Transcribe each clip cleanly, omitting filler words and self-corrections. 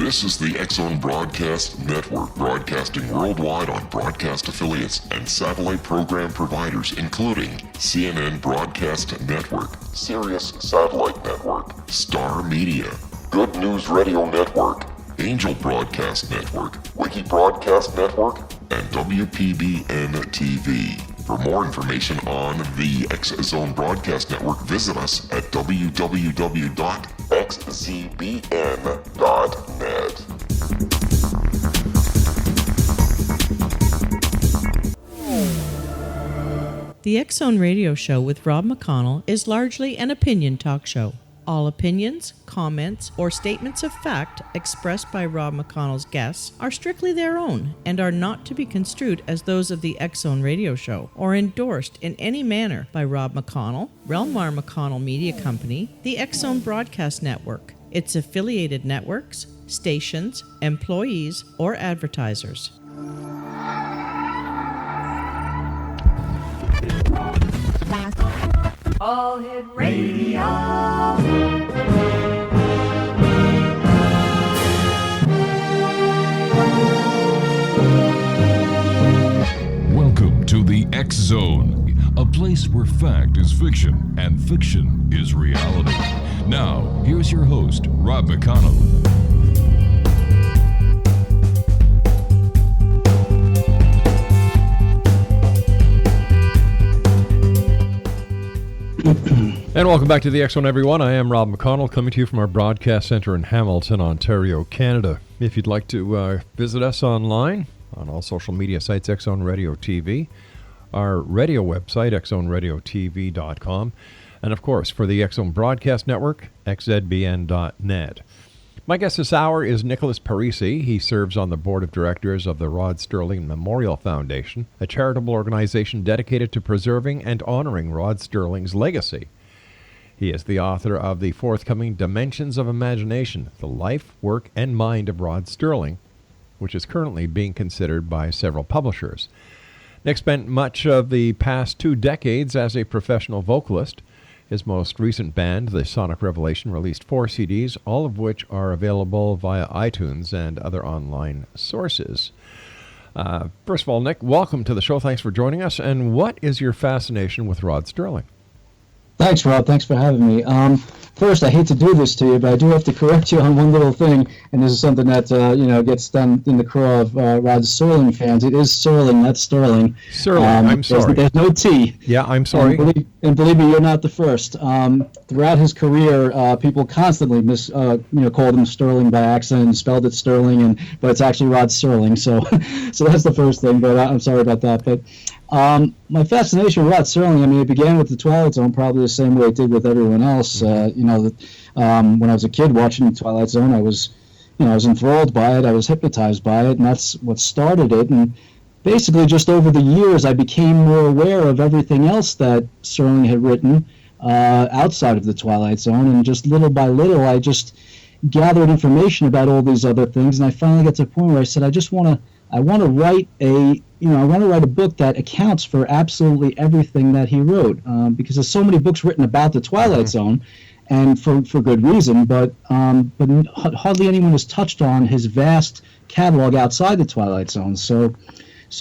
This is the X-Zone Broadcast Network, broadcasting worldwide on broadcast affiliates and satellite program providers, including CNN Broadcast Network, Sirius Satellite Network, Star Media, Good News Radio Network, Angel Broadcast Network, Wiki Broadcast Network, and WPBN TV. For more information on the X-Zone Broadcast Network, visit us at www.xzbn.net. The X-Zone Radio Show with Rod McConnell is largely an opinion talk show. All opinions, comments, or statements of fact expressed by Rod McConnell's guests are strictly their own and are not to be construed as those of the X-Zone Radio Show or endorsed in any manner by Rod McConnell, Relmar McConnell Media Company, the X-Zone Broadcast Network, its affiliated networks, stations, employees, or advertisers. All Hit Radio. Welcome to the X-Zone, a place where fact is fiction and fiction is reality. Now, here's your host, Rod McConnell. And welcome back to the X-Zone, everyone. I am Rod McConnell, coming to you from our broadcast center in Hamilton, Ontario, Canada. If you'd like to visit us online on all social media sites, X-Zone Radio TV, our radio website, xzoneradiotv.com, and of course, for the X-Zone Broadcast Network, xzbn.net. My guest this hour is Nicholas Parisi. He serves on the board of directors of the Rod Serling Memorial Foundation, a charitable organization dedicated to preserving and honoring Rod Serling's legacy. He is the author of the forthcoming Dimensions of Imagination, the life, work, and mind of Rod Serling, which is currently being considered by several publishers. Nick spent much of the past 2 decades as a professional vocalist. His most recent band, The Sonic Revelation, released 4 CDs, all of which are available via iTunes and other online sources. First of all, Nick, welcome to the show. Thanks for joining us. And what is your fascination with Rod Serling? Thanks, Rob. Thanks for having me. First, I hate to do this to you, but I do have to correct you on one little thing, and this is something that gets done in the craw of Rod Serling fans. It is Serling, not Sterling. Serling, I'm sorry. There's no T. Yeah, I'm sorry. And believe me, you're not the first. Throughout his career, people constantly called him Sterling by accident and spelled it Sterling, but it's actually Rod Serling. So that's the first thing. But I'm sorry about that. But my fascination with Rod Serling, it began with the Twilight Zone, probably the same way it did with everyone else. When I was a kid watching the Twilight Zone, I was enthralled by it. I was hypnotized by it, and that's what started it. And basically, just over the years, I became more aware of everything else that Serling had written outside of the Twilight Zone, and just little by little, I just gathered information about all these other things. And I finally got to a point where I said, I want to write a book that accounts for absolutely everything that he wrote, because there's so many books written about the Twilight Zone, and for good reason, but hardly anyone has touched on his vast catalog outside the Twilight Zone. So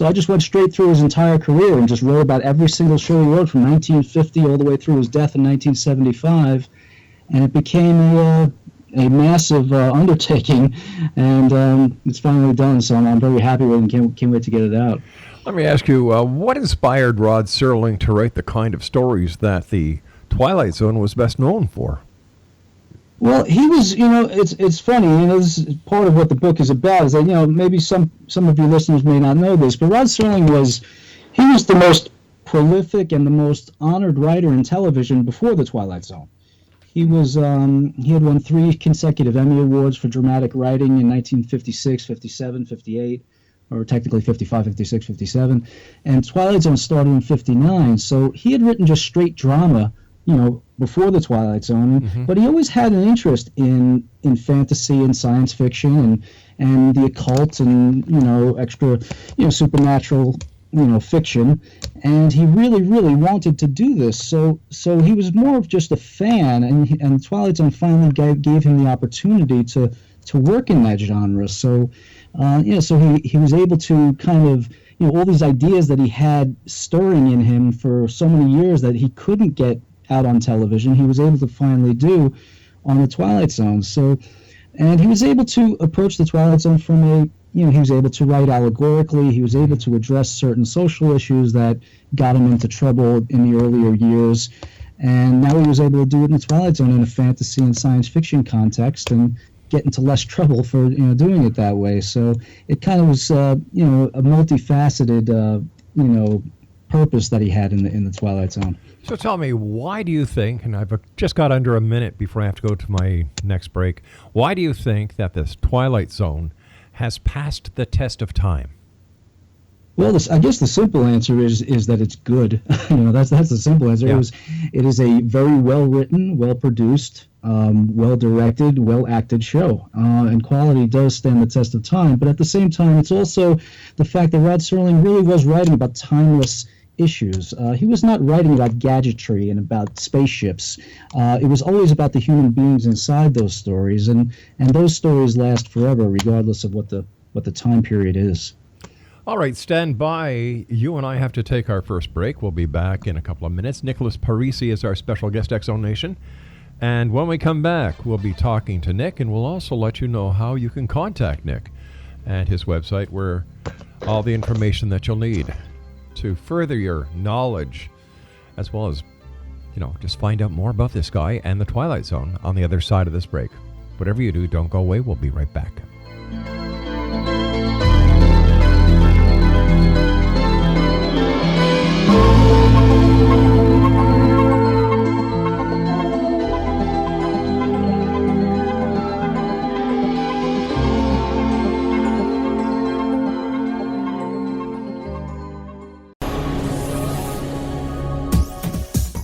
I just went straight through his entire career and just wrote about every single show he wrote from 1950 all the way through his death in 1975, and it became a massive undertaking, and it's finally done, so I'm very happy with it and can't wait to get it out. Let me ask you, what inspired Rod Serling to write the kind of stories that the Twilight Zone was best known for? Well, he was, it's funny, this is part of what the book is about, is that, maybe some of your listeners may not know this, but Rod Serling was the most prolific and the most honored writer in television before the Twilight Zone. He had won 3 consecutive Emmy Awards for dramatic writing in 1956, 57, 58, or technically 55, 56, 57, and Twilight Zone started in 59, so he had written just straight drama, before the Twilight Zone, but he always had an interest in fantasy and science fiction and the occult and, extra, supernatural, fiction, and he really, really wanted to do this. So he was more of just a fan, and Twilight Zone finally gave him the opportunity to work in that genre. So, so he was able to kind of, all these ideas that he had stirring in him for so many years that he couldn't get out on television, he was able to finally do on the Twilight Zone. So, and he was able to approach the Twilight Zone from he was able to write allegorically. He was able to address certain social issues that got him into trouble in the earlier years. And now he was able to do it in the Twilight Zone in a fantasy and science fiction context and get into less trouble for doing it that way. So it kind of was a multifaceted purpose that he had in the Twilight Zone. So tell me, why do you think, and I've just got under a minute before I have to go to my next break, why do you think that this Twilight Zone has passed the test of time? Well, I guess the simple answer is that it's good. That's the simple answer. Yeah. It is a very well written, well produced, well directed, well acted show, and quality does stand the test of time. But at the same time, it's also the fact that Rod Serling really was writing about timeless issues. He was not writing about gadgetry and about spaceships. It was always about the human beings inside those stories, and those stories last forever, regardless of what the time period is. All right, stand by. You and I have to take our first break. We'll be back in a couple of minutes. Nicholas Parisi is our special guest, X-Zone Nation. And when we come back, we'll be talking to Nick, and we'll also let you know how you can contact Nick and his website, where all the information that you'll need to further your knowledge, as well as, just find out more about this guy and the Twilight Zone on the other side of this break. Whatever you do, don't go away. We'll be right back.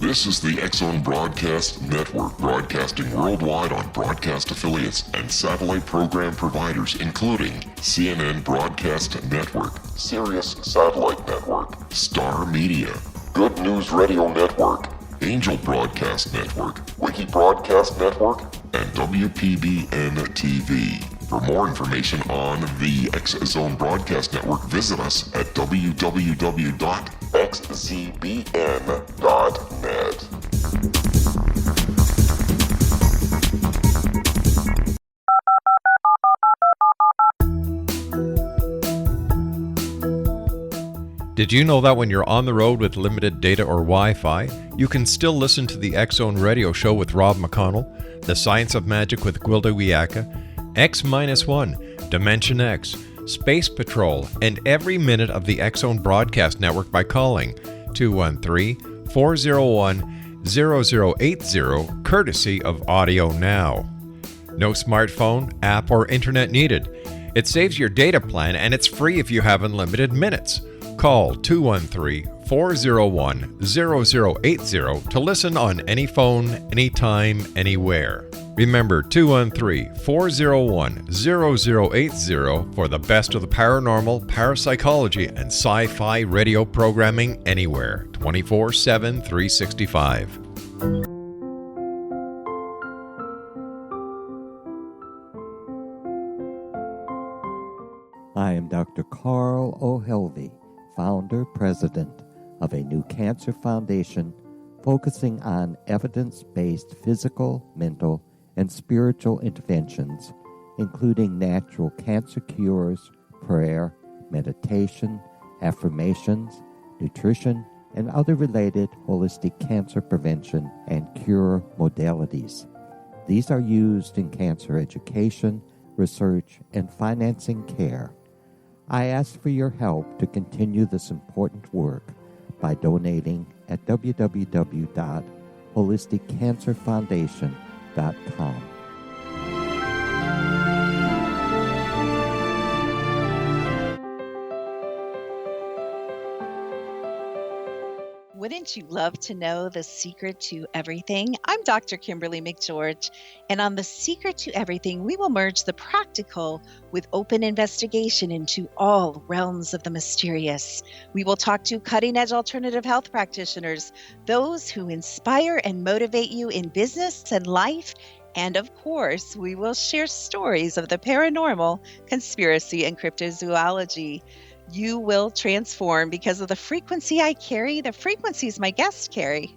This is the X-Zone Broadcast Network, broadcasting worldwide on broadcast affiliates and satellite program providers, including CNN Broadcast Network, Sirius Satellite Network, Star Media, Good News Radio Network, Angel Broadcast Network, Wiki Broadcast Network, and WPBN TV. For more information on the X-Zone Broadcast Network, visit us at www.xzbn.net. Did you know that when you're on the road with limited data or Wi-Fi, you can still listen to the X-Zone Radio Show with Rob McConnell, The Science of Magic with Gwilda Wiyaka, X-1, Dimension X, Space Patrol, and every minute of the X-Zone Broadcast Network by calling 213-401-0080, courtesy of Audio Now. No smartphone, app, or internet needed. It saves your data plan, and it's free if you have unlimited minutes. Call 213-401-0080 to listen on any phone, anytime, anywhere. Remember 213-401-0080 for the best of the paranormal, parapsychology, and sci-fi radio programming anywhere, 24/7, 365. I am Dr. Carl O'Helvey, founder, president of a new cancer foundation focusing on evidence-based physical, mental, and spiritual interventions, including natural cancer cures, prayer, meditation, affirmations, nutrition, and other related holistic cancer prevention and cure modalities. These are used in cancer education, research, and financing care. I ask for your help to continue this important work by donating at www.holisticcancerfoundation.com. Wouldn't you love to know the secret to everything? I'm Dr. Kimberly McGeorge, and on The Secret to Everything, we will merge the practical with open investigation into all realms of the mysterious. We will talk to cutting-edge alternative health practitioners, those who inspire and motivate you in business and life, And of course, we will share stories of the paranormal, conspiracy, and cryptozoology. You will transform because of the frequency I carry, the frequencies my guests carry.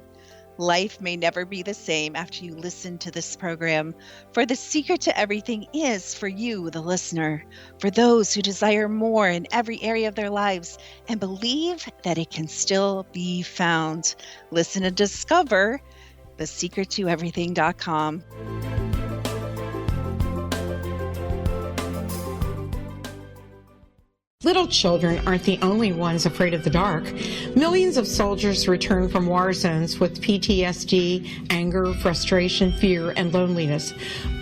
Life may never be the same after you listen to this program, for the secret to everything is for you, the listener, for those who desire more in every area of their lives and believe that it can still be found. Listen and discover thesecrettoeverything.com. Little children aren't the only ones afraid of the dark. Millions of soldiers return from war zones with PTSD, anger, frustration, fear, and loneliness,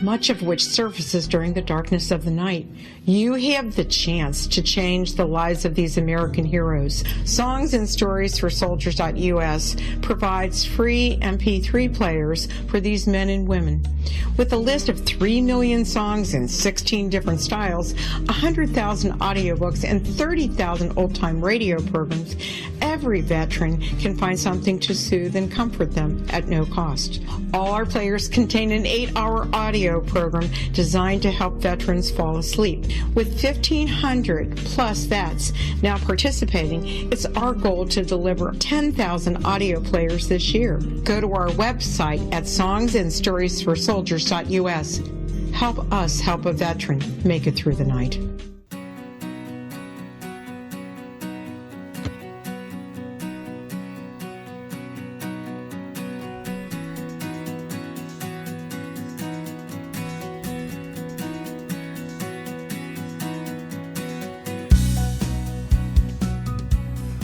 much of which surfaces during the darkness of the night. You have the chance to change the lives of these American heroes. Songs and Stories for Soldiers.us provides free MP3 players for these men and women. With a list of 3 million songs in 16 different styles, 100,000 audiobooks, and 30,000 old-time radio programs, every veteran can find something to soothe and comfort them at no cost. All our players contain an 8-hour audio program designed to help veterans fall asleep. With 1,500 plus vets now participating, it's our goal to deliver 10,000 audio players this year. Go to our website at songsandstoriesforsoldiers.us. Help us help a veteran make it through the night.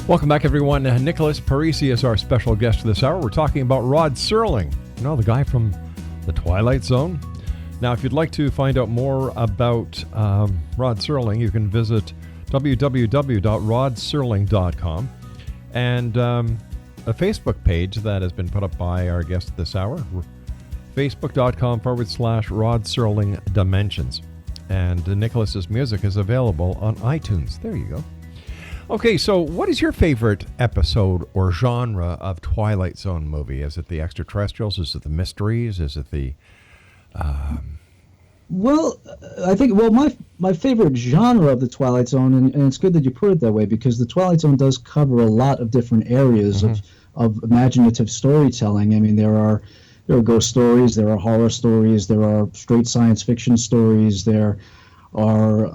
Welcome back, everyone. Nicholas Parisi is our special guest this hour. We're talking about Rod Serling, the guy from the Twilight Zone. Now, if you'd like to find out more about Rod Serling, you can visit www.rodserling.com and a Facebook page that has been put up by our guest this hour, facebook.com/Rod Serling Dimensions. And Nicholas's music is available on iTunes. There you go. Okay, so what is your favorite episode or genre of Twilight Zone movie? Is it the extraterrestrials? Is it the mysteries? Is it the... Well, I think, my favorite genre of the Twilight Zone, and it's good that you put it that way, because the Twilight Zone does cover a lot of different areas of imaginative storytelling. I mean, there are ghost stories, there are horror stories, there are straight science fiction stories, there are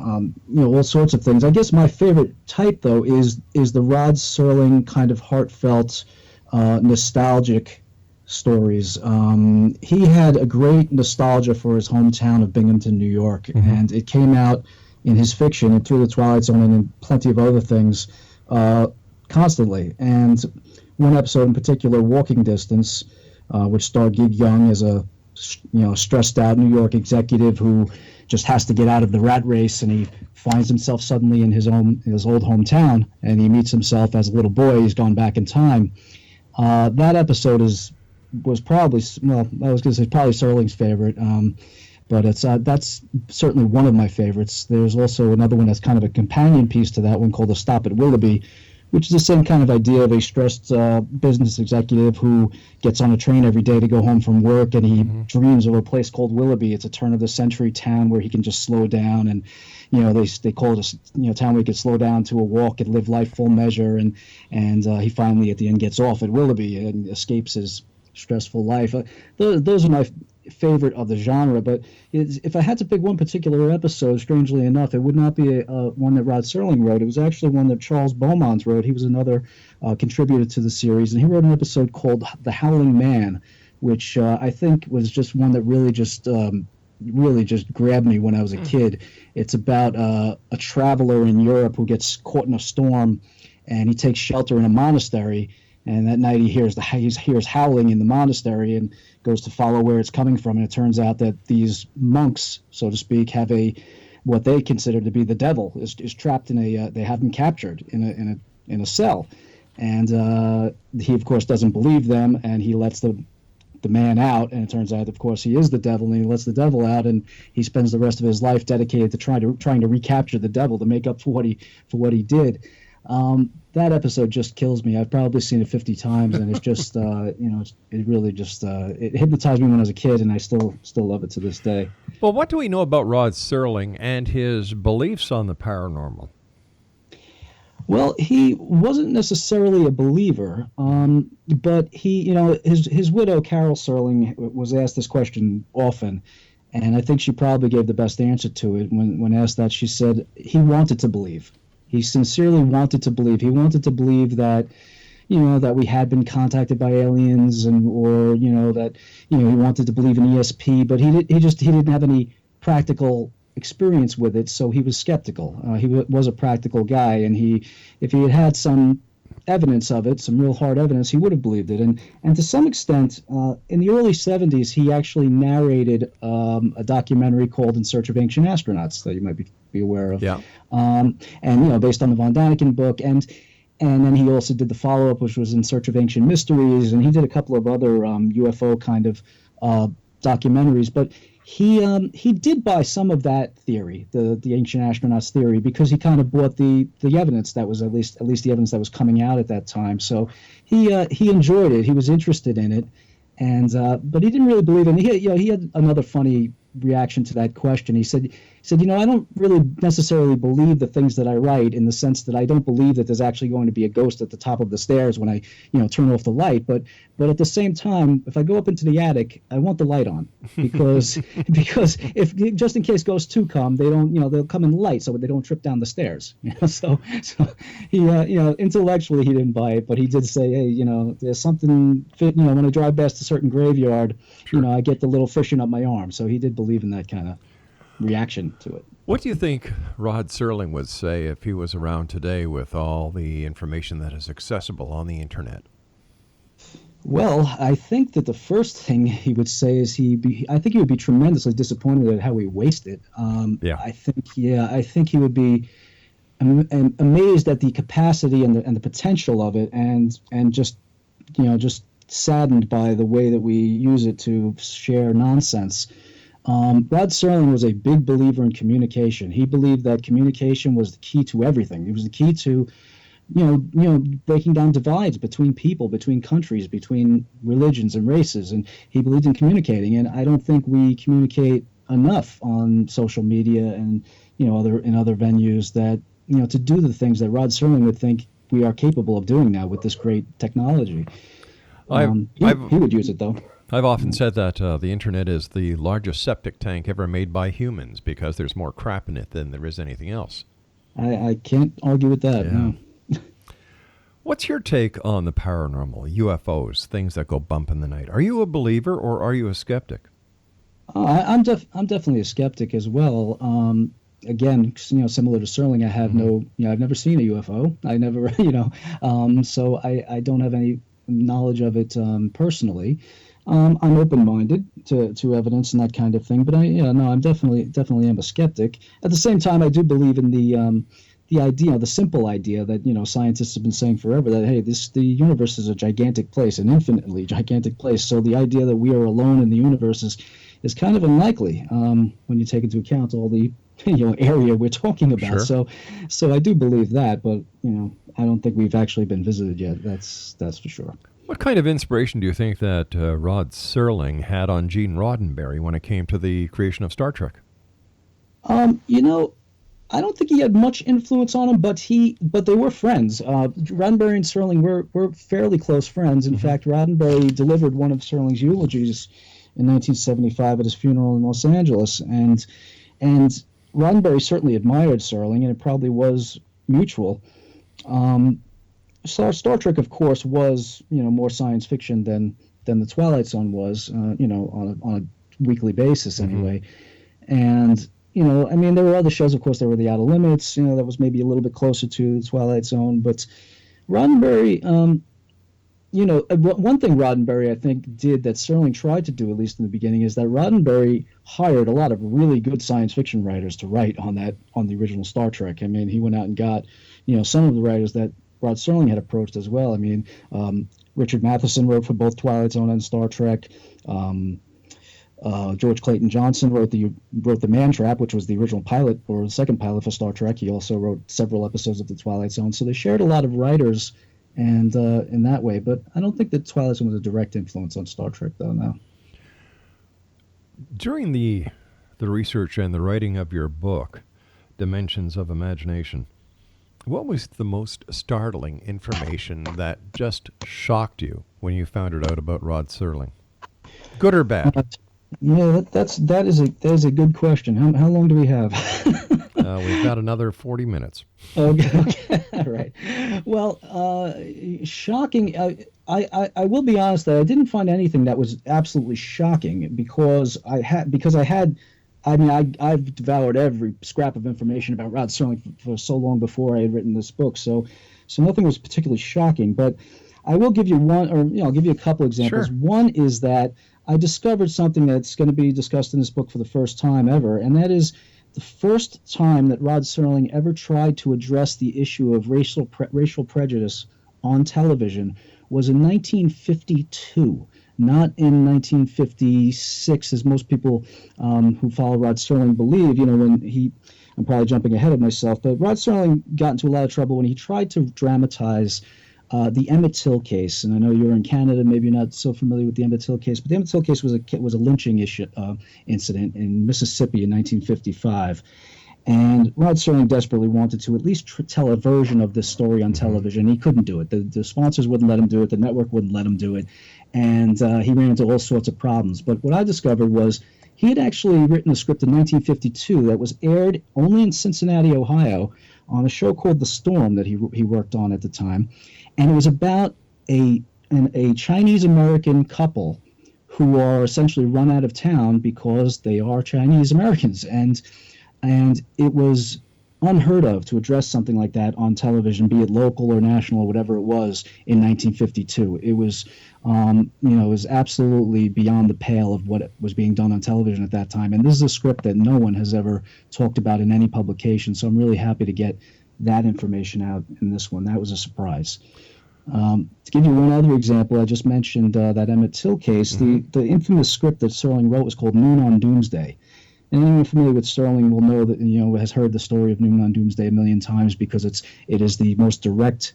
all sorts of things. I guess my favorite type, though, is the Rod Serling kind of heartfelt, nostalgic stories. He had a great nostalgia for his hometown of Binghamton, New York, and it came out in his fiction and through the Twilight Zone and in plenty of other things constantly. And one episode in particular, Walking Distance, which starred Gig Young as a stressed out New York executive who just has to get out of the rat race, and he finds himself suddenly in his old hometown, and he meets himself as a little boy. He's gone back in time. That episode was probably, probably Serling's favorite, but that's certainly one of my favorites. There's also another one that's kind of a companion piece to that one called The Stop at Willoughby, which is the same kind of idea of a stressed business executive who gets on a train every day to go home from work, and he dreams of a place called Willoughby. It's a turn-of-the-century town where he can just slow down, and they call it a town where he can slow down to a walk and live life full measure, and he finally at the end gets off at Willoughby and escapes his stressful life. Those are my favorite of the genre, but if I had to pick one particular episode, strangely enough, it would not be one that Rod Serling wrote. It was actually one that Charles Beaumont wrote. He was another contributor to the series, and he wrote an episode called The Howling Man, which I think was just one that really just grabbed me when I was a kid. It's about a traveler in Europe who gets caught in a storm, and he takes shelter in a monastery. And that night he hears howling in the monastery and goes to follow where it's coming from. And it turns out that these monks, so to speak, have what they consider to be the devil is trapped in they have him captured in a cell. And he of course doesn't believe them, and he lets the man out. And it turns out, of course, he is the devil, and he lets the devil out, and he spends the rest of his life dedicated to trying to recapture the devil to make up for what he did. That episode just kills me. I've probably seen it 50 times, and it's just, it really just it hypnotized me when I was a kid, and I still love it to this day. Well, what do we know about Rod Serling and his beliefs on the paranormal? Well, he wasn't necessarily a believer, but he, his widow, Carol Serling, was asked this question often, and I think she probably gave the best answer to it. When asked that, she said he wanted to believe. He sincerely wanted to believe. He wanted to believe that, that we had been contacted by aliens, or that he wanted to believe in ESP, but he didn't have any practical experience with it, so he was skeptical. He was a practical guy, and if he had some evidence of it, some real hard evidence, he would have believed it. And to some extent, in the early 70s, he actually narrated a documentary called In Search of Ancient Astronauts that you might be aware of. Yeah. And based on the Von Daniken book, and then he also did the follow-up, which was In Search of Ancient Mysteries, and he did a couple of other UFO kind of documentaries. But he did buy some of that theory, the ancient astronauts theory, because he kind of bought the evidence that was at least the evidence that was coming out at that time. So he enjoyed it. He was interested in it, and but he didn't really believe it. And he had another funny reaction to that question. He said, I don't really necessarily believe the things that I write, in the sense that I don't believe that there's actually going to be a ghost at the top of the stairs when I, turn off the light. But at the same time, if I go up into the attic, I want the light on, because if just in case ghosts do come, they don't, they'll come in light so they don't trip down the stairs. So he, intellectually he didn't buy it, but he did say, hey, there's something, when I drive past a certain graveyard, Sure. I get the little fishing up my arm. So he did believe in that kind of reaction to it. What do you think Rod Serling would say if he was around today with all the information that is accessible on the internet? Well, I think that the first thing he would say is I think he would be tremendously disappointed at how he wasted. Yeah. I think he would be amazed at the capacity and the potential of it, and just saddened by the way that we use it to share nonsense. Rod Serling was a big believer in communication. He believed that communication was the key to everything. It was the key to, breaking down divides between people, between countries, between religions and races. And he believed in communicating. And I don't think we communicate enough on social media and, other venues that, to do the things that Rod Serling would think we are capable of doing now with this great technology. He would use it, though. I've often said that the internet is the largest septic tank ever made by humans, because there's more crap in it than there is anything else. I can't argue with that. Yeah. No. What's your take on the paranormal, UFOs, things that go bump in the night? Are you a believer or are you a skeptic? I'm definitely a skeptic as well. Again, similar to Serling, I have I've never seen a UFO. I never, so I don't have any knowledge of it personally. I'm open-minded to evidence and that kind of thing, but I'm definitely am a skeptic. At the same time, I do believe in the idea, the simple idea that scientists have been saying forever, that hey, the universe is a gigantic place, an infinitely gigantic place. So the idea that we are alone in the universe is kind of unlikely when you take into account all the area we're talking about. Sure. So I do believe that, but I don't think we've actually been visited yet. That's for sure. What kind of inspiration do you think that Rod Serling had on Gene Roddenberry when it came to the creation of Star Trek? I don't think he had much influence on him, but they were friends. Roddenberry and Serling were fairly close friends. In fact, Roddenberry delivered one of Serling's eulogies in 1975 at his funeral in Los Angeles, and Roddenberry certainly admired Serling, and it probably was mutual. Star Trek, of course, was more science fiction than the Twilight Zone was, on a weekly basis anyway. And there were other shows, of course. There were the Outer Limits, that was maybe a little bit closer to the Twilight Zone. But Roddenberry, one thing Roddenberry, I think, did that Serling tried to do, at least in the beginning, is that Roddenberry hired a lot of really good science fiction writers to write on the original Star Trek. I mean, he went out and got, some of the writers that Rod Serling had approached as well. I mean, Richard Matheson wrote for both Twilight Zone and Star Trek. George Clayton Johnson wrote the Man Trap, which was the original pilot or the second pilot for Star Trek. He also wrote several episodes of The Twilight Zone. So they shared a lot of writers, and in that way. But I don't think that Twilight Zone was a direct influence on Star Trek, though. No. During the research and the writing of your book, Dimensions of Imagination, what was the most startling information that just shocked you when you found it out about Rod Serling? Good or bad? Yeah, that is a good question. How long do we have? We've got another 40 minutes. Okay. All right. Well, shocking. I will be honest that I didn't find anything that was absolutely shocking because I've devoured every scrap of information about Rod Serling for so long before I had written this book. So nothing was particularly shocking. But I will give you one, or I'll give you a couple examples. Sure. One is that I discovered something that's going to be discussed in this book for the first time ever, and that is the first time that Rod Serling ever tried to address the issue of racial prejudice on television was in 1952. Not in 1956, as most people who follow Rod Serling believe. I'm probably jumping ahead of myself, but Rod Serling got into a lot of trouble when he tried to dramatize the Emmett Till case. And I know you're in Canada, maybe you're not so familiar with the Emmett Till case, but the Emmett Till case was a lynching incident in Mississippi in 1955. And Rod Serling desperately wanted to at least tell a version of this story on television. He couldn't do it. The sponsors wouldn't let him do it. The network wouldn't let him do it. And he ran into all sorts of problems. But what I discovered was he had actually written a script in 1952 that was aired only in Cincinnati, Ohio, on a show called The Storm that he worked on at the time. And it was about a Chinese-American couple who are essentially run out of town because they are Chinese Americans. And it was unheard of to address something like that on television, be it local or national or whatever it was, in 1952. It was, it was absolutely beyond the pale of what was being done on television at that time. And this is a script that no one has ever talked about in any publication, so I'm really happy to get that information out in this one. That was a surprise. To give you one other example, I just mentioned that Emmett Till case. The infamous script that Serling wrote was called Noon on Doomsday. And anyone familiar with Serling will know that, has heard the story of Noon on Doomsday a million times because it is the most direct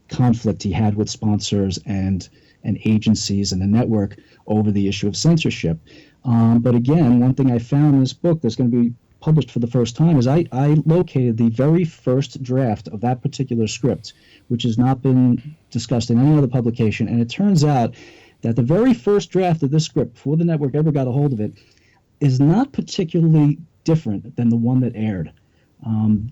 conflict he had with sponsors and agencies and the network over the issue of censorship. But again, one thing I found in this book that's going to be published for the first time is I located the very first draft of that particular script, which has not been discussed in any other publication. And it turns out that the very first draft of this script, before the network ever got a hold of it, is not particularly different than the one that aired.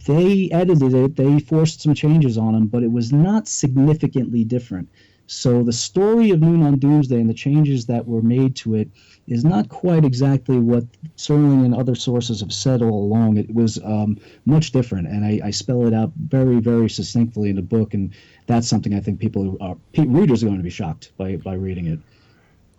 They edited it, they forced some changes on them, but it was not significantly different. So the story of Noon on Doomsday and the changes that were made to it is not quite exactly what Serling and other sources have said all along. It was much different, and I spell it out very, very succinctly in the book, and that's something I think readers are going to be shocked by reading it.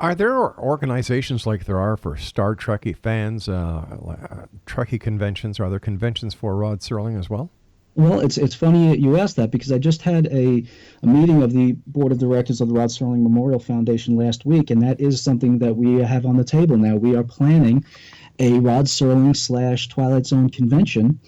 Are there organizations like there are for Star Trekkie fans, Trekkie conventions? Are there conventions for Rod Serling as well? Well, it's funny you asked that because I just had a meeting of the board of directors of the Rod Serling Memorial Foundation last week, and that is something that we have on the table now. We are planning a Rod Serling / Twilight Zone convention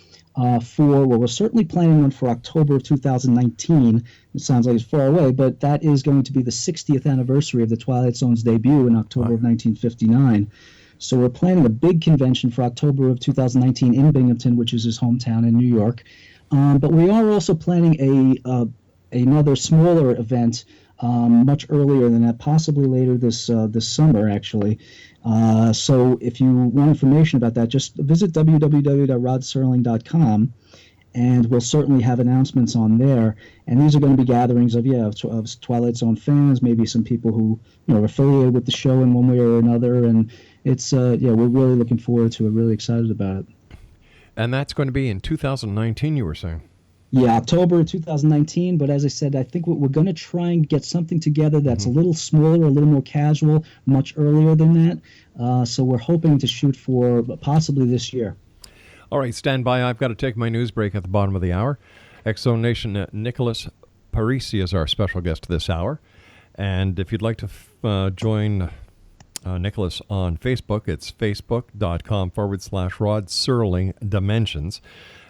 we're certainly planning one for October of 2019. It sounds like it's far away, but that is going to be the 60th anniversary of the Twilight Zone's debut in October of 1959. So we're planning a big convention for October of 2019 in Binghamton, which is his hometown in New York. But we are also planning another smaller event much earlier than that, possibly later this summer, actually. So if you want information about that, just visit www.rodserling.com, and we'll certainly have announcements on there. And these are going to be gatherings of Twilight Zone fans, maybe some people who are affiliated with the show in one way or another. And it's we're really looking forward to it. Really excited about it. And that's going to be in 2019, you were saying? Yeah, October 2019. But as I said, I think we're going to try and get something together that's a little smaller, a little more casual, much earlier than that. So we're hoping to shoot for possibly this year. All right, stand by. I've got to take my news break at the bottom of the hour. X-Zone Nation, Nicholas Parisi is our special guest this hour. And if you'd like to join Nicholas on Facebook. It's facebook.com/Rod Serling Dimensions.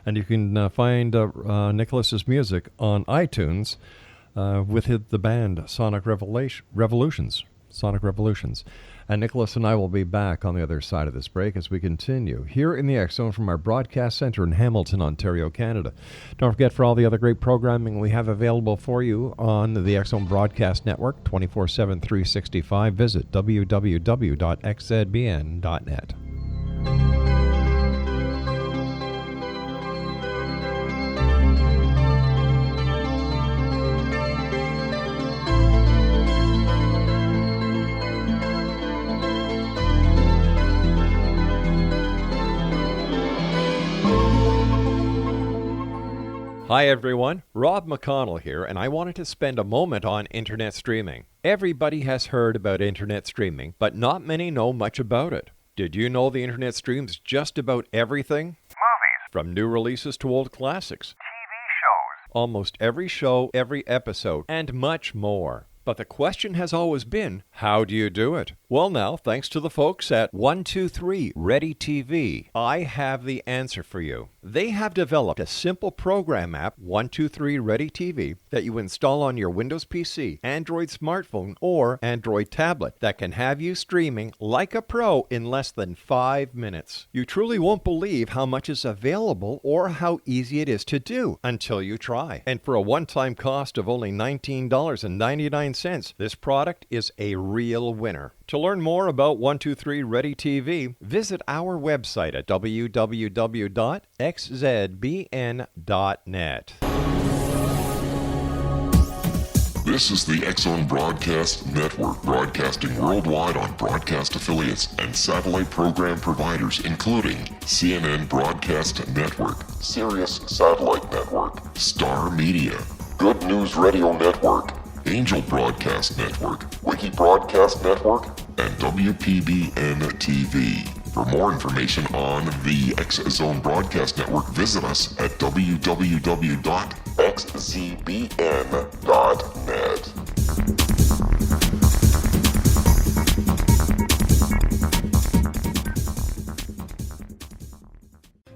And you can find Nicholas's music on iTunes with the band Sonic Revolutions. And Nicholas and I will be back on the other side of this break as we continue here in the X Zone from our broadcast center in Hamilton, Ontario, Canada. Don't forget, for all the other great programming we have available for you on the X Zone Broadcast Network, 24/7, 365, visit www.xzbn.net. Hi everyone, Rod McConnell here, and I wanted to spend a moment on internet streaming. Everybody has heard about internet streaming, but not many know much about it. Did you know the internet streams just about everything? Movies. From new releases to old classics. TV shows. Almost every show, every episode, and much more. But the question has always been, how do you do it? Well now, thanks to the folks at 123 Ready TV, I have the answer for you. They have developed a simple program app, 123 Ready TV, that you install on your Windows PC, Android smartphone, or Android tablet that can have you streaming like a pro in less than 5 minutes. You truly won't believe how much is available or how easy it is to do until you try. And for a one-time cost of only $19.99, this product is a real winner. To learn more about 123 Ready TV, visit our website at www.xzbn.net. This is the X Zone Broadcast Network, broadcasting worldwide on broadcast affiliates and satellite program providers, including CNN Broadcast Network, Sirius Satellite Network, Star Media, Good News Radio Network, Angel Broadcast Network, Wiki Broadcast Network, and WPBN TV. For more information on the X Zone Broadcast Network, visit us at www.xzbn.net.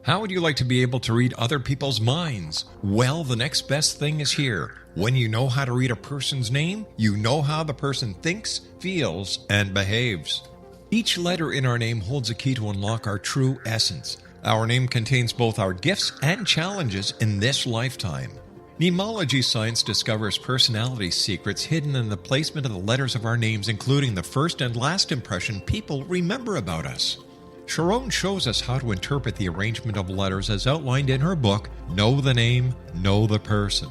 How would you like to be able to read other people's minds? Well, the next best thing is here. When you know how to read a person's name, you know how the person thinks, feels, and behaves. Each letter in our name holds a key to unlock our true essence. Our name contains both our gifts and challenges in this lifetime. Mnemology science discovers personality secrets hidden in the placement of the letters of our names, including the first and last impression people remember about us. Sharon shows us how to interpret the arrangement of letters as outlined in her book, Know the Name, Know the Person.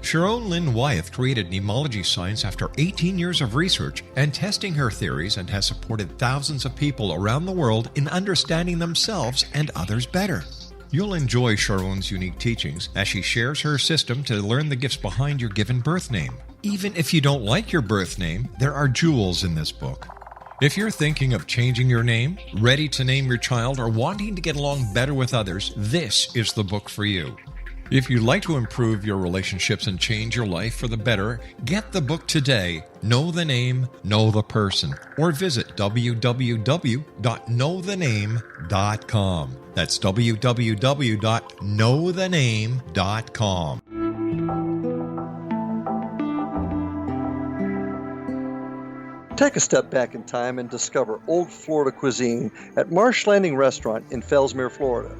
Sharon Lynn Wyeth created mnemology science after 18 years of research and testing her theories, and has supported thousands of people around the world in understanding themselves and others better. You'll enjoy Sharon's unique teachings as she shares her system to learn the gifts behind your given birth name. Even if you don't like your birth name, there are jewels in this book. If you're thinking of changing your name, ready to name your child, or wanting to get along better with others, this is the book for you. If you'd like to improve your relationships and change your life for the better, get the book today, Know the Name, Know the Person, or visit www.knowthename.com. That's www.knowthename.com. Take a step back in time and discover old Florida cuisine at Marsh Landing Restaurant in Fellsmere, Florida.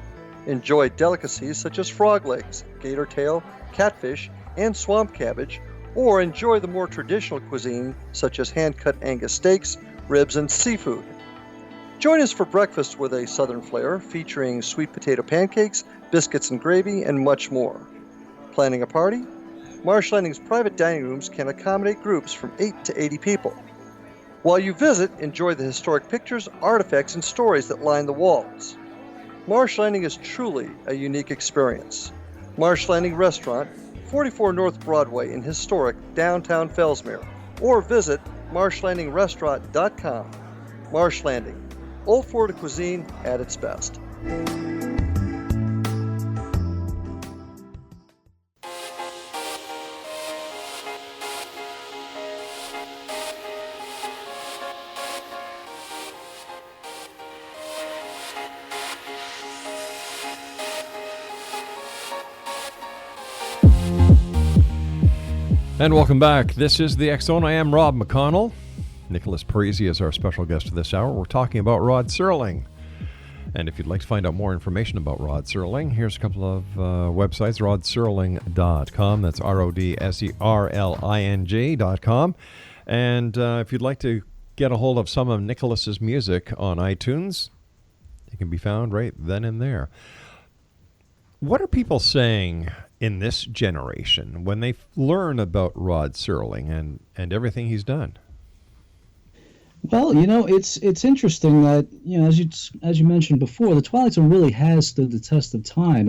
Enjoy delicacies such as frog legs, gator tail, catfish, and swamp cabbage, or enjoy the more traditional cuisine such as hand-cut Angus steaks, ribs, and seafood. Join us for breakfast with a southern flair featuring sweet potato pancakes, biscuits and gravy, and much more. Planning a party? Marsh Landing's private dining rooms can accommodate groups from 8 to 80 people. While you visit, enjoy the historic pictures, artifacts, and stories that line the walls. Marsh Landing is truly a unique experience. Marsh Landing Restaurant, 44 North Broadway in historic downtown Fellsmere, or visit marshlandingrestaurant.com. Marsh Landing, old Florida cuisine at its best. And welcome back. This is the X Zone. I am Rob McConnell. Nicholas Parisi is our special guest this hour. We're talking about Rod Serling. And if you'd like to find out more information about Rod Serling, here's a couple of websites. rodserling.com. That's rodserling.com. And if you'd like to get a hold of some of Nicholas's music on iTunes, it can be found right then and there. What are people saying in this generation when they learn about Rod Serling and everything he's done? Well, it's interesting that, as you mentioned before, the Twilight Zone really has stood the test of time,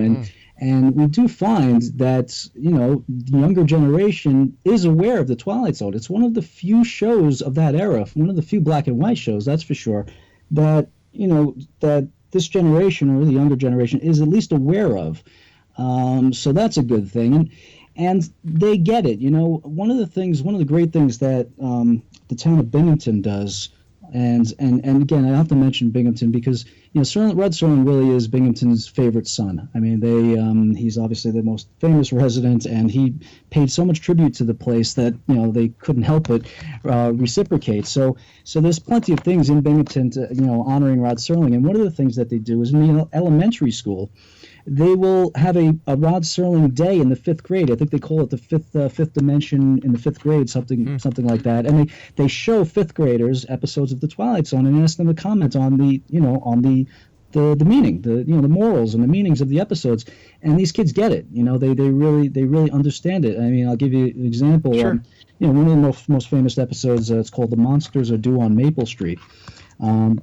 and we do find that, the younger generation is aware of the Twilight Zone. It's one of the few shows of that era, one of the few black and white shows, that's for sure, that, that this generation or the younger generation is at least aware of. So that's a good thing. And they get it. One of the great things that the town of Binghamton does, and again, I have to mention Binghamton because Rod Serling really is Binghamton's favorite son. I mean, he's obviously the most famous resident, and he paid so much tribute to the place that they couldn't help but reciprocate. So there's plenty of things in Binghamton to honoring Rod Serling, and one of the things that they do is in the elementary school, they will have a Rod Serling Day in the 5th grade. I think they call it the fifth dimension in the 5th grade, something like that. And they show 5th graders episodes of the Twilight Zone and ask them to comment on the meaning, the morals and the meanings of the episodes. And these kids get it. They really understand it. I mean, I'll give you an example. Sure. One of the most famous episodes. It's called "The Monsters Are Due on Maple Street."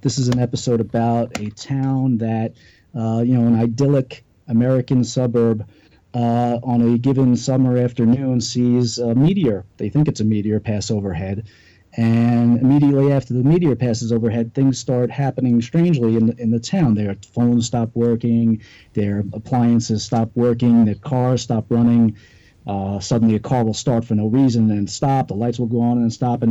This is an episode about a town that, an idyllic American suburb on a given summer afternoon sees a meteor. They think it's a meteor pass overhead, and immediately after the meteor passes overhead, things start happening strangely in the town. Their phones stop working, their appliances stop working, their cars stop running. Suddenly a car will start for no reason and stop. The lights will go on and stop.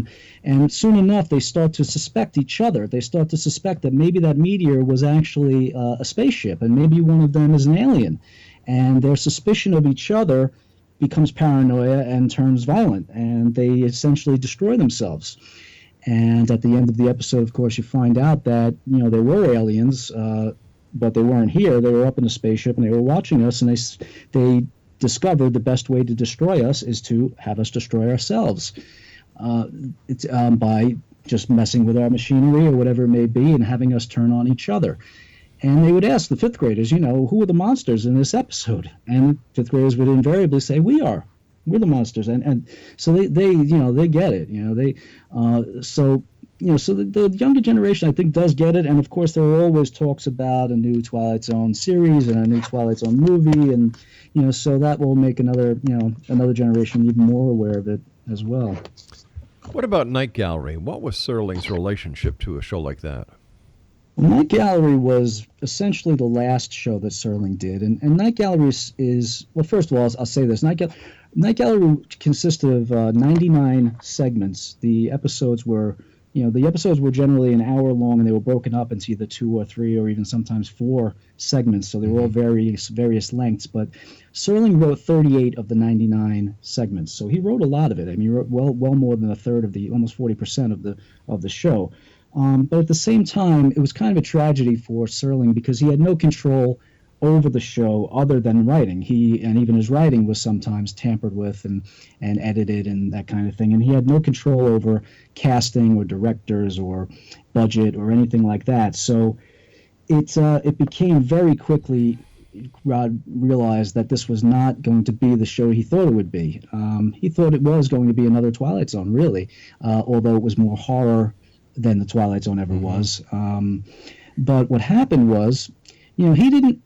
And soon enough, they start to suspect each other. They start to suspect that maybe that meteor was actually a spaceship, and maybe one of them is an alien. And their suspicion of each other becomes paranoia and turns violent, and they essentially destroy themselves. And at the end of the episode, of course, you find out that, there were aliens, but they weren't here. They were up in a spaceship, and they were watching us, and they discovered the best way to destroy us is to have us destroy ourselves by just messing with our machinery or whatever it may be and having us turn on each other. And they would ask the 5th graders, who are the monsters in this episode? And 5th graders would invariably say, we're the monsters. And so they get it. So the younger generation, I think, does get it. And of course, there are always talks about a new Twilight Zone series and a new Twilight Zone movie, and so that will make another generation even more aware of it as well. What about Night Gallery? What was Serling's relationship to a show like that? Well, Night Gallery was essentially the last show that Serling did, and Night Gallery is well. First of all, I'll say this: Night Gallery consisted of 99 segments. The episodes were generally an hour long, and they were broken up into either 2 or 3 or even sometimes 4 segments. So they were all various lengths. But Serling wrote 38 of the 99 segments. So he wrote a lot of it. I mean, he wrote well more than a third of almost 40% of the show. But at the same time, it was kind of a tragedy for Serling because he had no control over the show other than writing. Even his writing was sometimes tampered with and edited and that kind of thing. And he had no control over casting or directors or budget or anything like that. So it became very quickly, Rod realized that this was not going to be the show he thought it would be. He thought it was going to be another Twilight Zone, really, although it was more horror than the Twilight Zone ever was. But what happened was, he didn't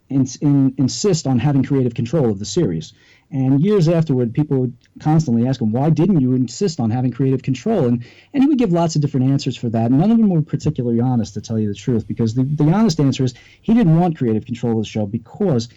insist on having creative control of the series. And years afterward, people would constantly ask him, why didn't you insist on having creative control? And he would give lots of different answers for that. And none of them were particularly honest, to tell you the truth, because the honest answer is he didn't want creative control of the show because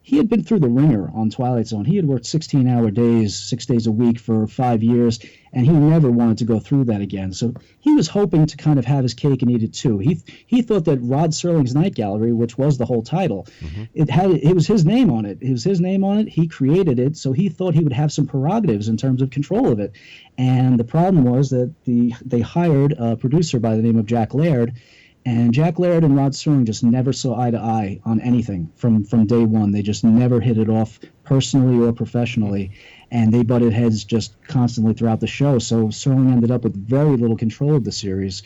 he had been through the ringer on Twilight Zone. He had worked 16-hour days, 6 days a week for 5 years, and he never wanted to go through that again. So he was hoping to kind of have his cake and eat it too. He thought that Rod Serling's Night Gallery, which was the whole title, it was his name on it. It was his name on it. He created it, so he thought he would have some prerogatives in terms of control of it. And the problem was that they hired a producer by the name of Jack Laird. And Jack Laird and Rod Serling just never saw eye to eye on anything from day one. They just never hit it off personally or professionally, and they butted heads just constantly throughout the show. So Serling ended up with very little control of the series.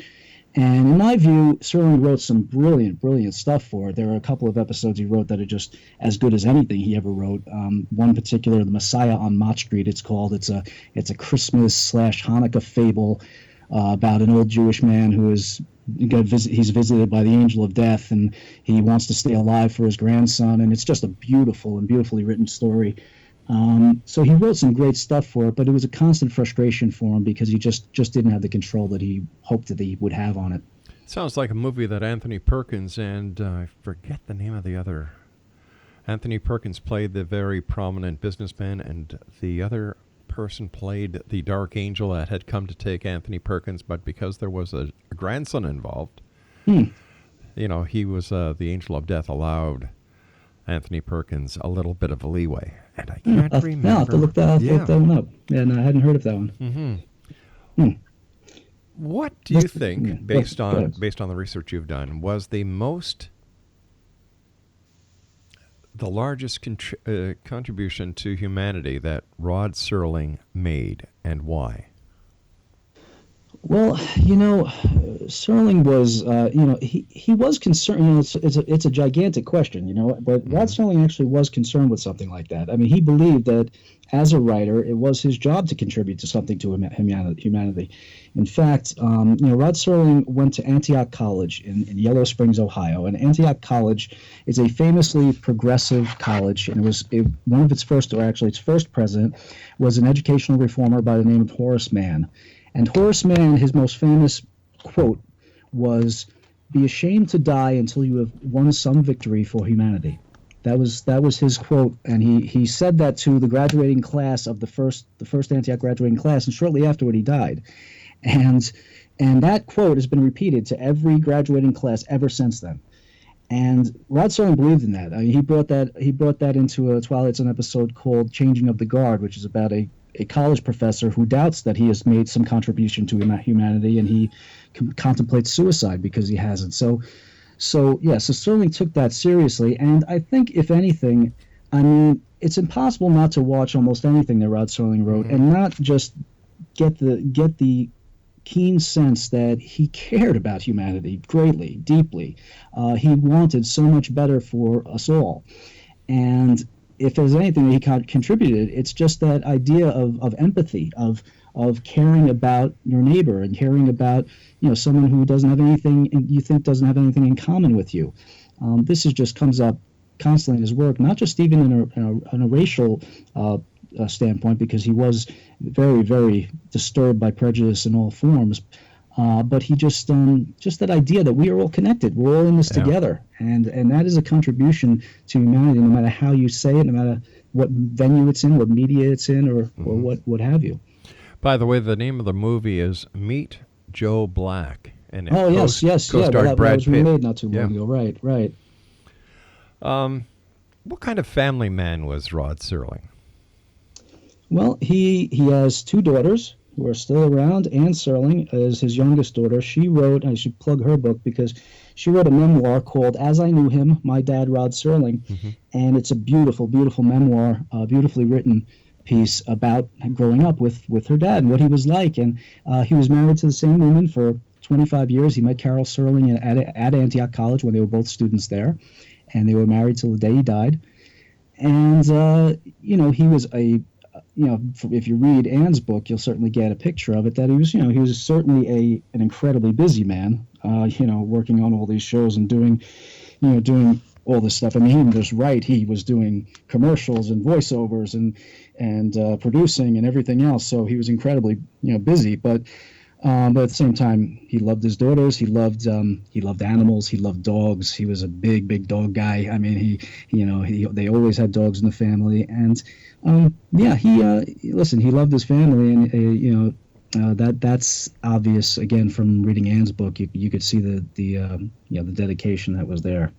And in my view, Serling wrote some brilliant stuff for it. There are a couple of episodes he wrote that are just as good as anything he ever wrote. One particular, The Messiah on Mott Street, it's called. It's a Christmas/Hanukkah fable about an old Jewish man who is he's visited by the angel of death, and he wants to stay alive for his grandson, and it's just a beautiful and beautifully written story. So he wrote some great stuff for it, but it was a constant frustration for him because he just didn't have the control that he hoped that he would have on it. Sounds like a movie that Anthony Perkins and I forget the name of the other. Anthony Perkins played the very prominent businessman, and the other person played the dark angel that had come to take Anthony Perkins, but because there was a grandson involved, he was the angel of death allowed Anthony Perkins a little bit of a leeway, and I can't remember. I'll have to look that one up. And I hadn't heard of that one. What do you think, based on the research you've done, was the largest contribution to humanity that Rod Serling made, and why? Well, Serling was, he was concerned. It's a gigantic question, but Rod Serling actually was concerned with something like that. I mean, he believed that as a writer, it was his job to contribute to something to humanity. In fact, Rod Serling went to Antioch College in Yellow Springs, Ohio, and Antioch College is a famously progressive college, and one of its first president was an educational reformer by the name of Horace Mann. And Horace Mann, his most famous quote was, "Be ashamed to die until you have won some victory for humanity." That was his quote, and he said that to the graduating class of the first Antioch graduating class, and shortly afterward he died. And that quote has been repeated to every graduating class ever since then. And Rod Serling believed in that. I mean, he brought that into a Twilight Zone episode called "Changing of the Guard," which is about a college professor who doubts that he has made some contribution to humanity, and he contemplates suicide because he hasn't. So Serling took that seriously, and I think, if anything, I mean, it's impossible not to watch almost anything that Rod Serling wrote and not just get the keen sense that he cared about humanity greatly, deeply. He wanted so much better for us all, and if there's anything that he contributed, it's just that idea of empathy, of caring about your neighbor and caring about someone who doesn't have anything in common with you. This just comes up constantly in his work, not just even in a racial standpoint, because he was very, very disturbed by prejudice in all forms. But he just that idea that we are all connected, we're all in this together, and that is a contribution to humanity, no matter how you say it, no matter what venue it's in, what media it's in, or what have you. By the way, the name of the movie is Meet Joe Black, and it that was remade not too long ago. Right. What kind of family man was Rod Serling? Well, he has two daughters who are still around. Anne Serling is his youngest daughter. She wrote, I should plug her book because she wrote a memoir called As I Knew Him, My Dad, Rod Serling. And it's a beautiful, beautiful memoir, beautifully written piece about growing up with her dad and what he was like. And he was married to the same woman for 25 years. He met Carol Serling at Antioch College when they were both students there. And they were married till the day he died. And, he was if you read Anne's book, you'll certainly get a picture of it, that he was certainly an incredibly busy man, working on all these shows and doing all this stuff. I mean, he didn't just write, he was doing commercials and voiceovers and producing and everything else. So he was incredibly, busy. But But at the same time, he loved his daughters. He loved animals. He loved dogs. He was a big dog guy. I mean, they always had dogs in the family. And he loved his family, and that's obvious again from reading Anne's book. You could see the dedication that was there.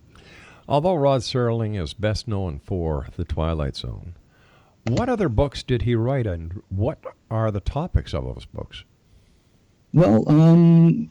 Although Rod Serling is best known for The Twilight Zone, what other books did he write, and what are the topics of those books? Well, in